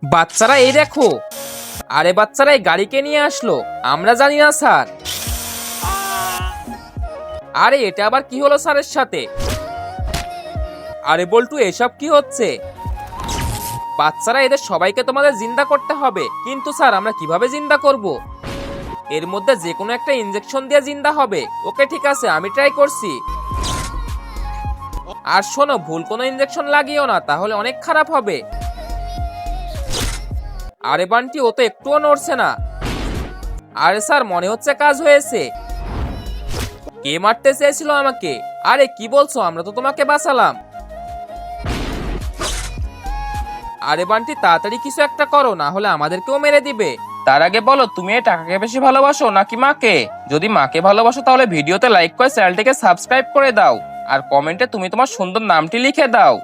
বাচ্চারা এই দেখো। আরে বাচ্চারা এই গাড়িকে নিয়ে আসলো, আমরা জানি না স্যার। আরে এটা আবার কি হলো স্যারের সাথে? আরে বল্টু এসব কি হচ্ছে? বাচ্চারা এদের সবাইকে তোমাদের জিন্দা করতে হবে। কিন্তু স্যার আমরা কিভাবে জিন্দা করব? এর মধ্যে যে কোনো একটা ইনজেকশন দিয়ে জিন্দা হবে। ওকে ঠিক আছে, আমি ট্রাই করছি। আর শোনো, ভুল কোনো ইনজেকশন লাগিও না, তাহলে অনেক খারাপ হবে। আরে বান্টি, ও তো একটুও নড়ছে না। আরে স্যার মনে হচ্ছে কাজ হয়েছে। কে মারতে চেয়েছিল আমাকে? আরে কি বলছো, আমরা তো তোমাকে বাঁচালাম। আরে বান্টি তাড়াতাড়ি কিছু একটা করো, না হলে আমাদেরকেও মেরে দিবে। তার আগে বলো, তুমি এই টাকাকে বেশি ভালোবাসো নাকি মাকে? যদি মাকে ভালোবাসো তাহলে ভিডিওতে লাইক করে চ্যানেলটিকে সাবস্ক্রাইব করে দাও। আর কমেন্টে তুমি তোমার সুন্দর নামটি লিখে দাও।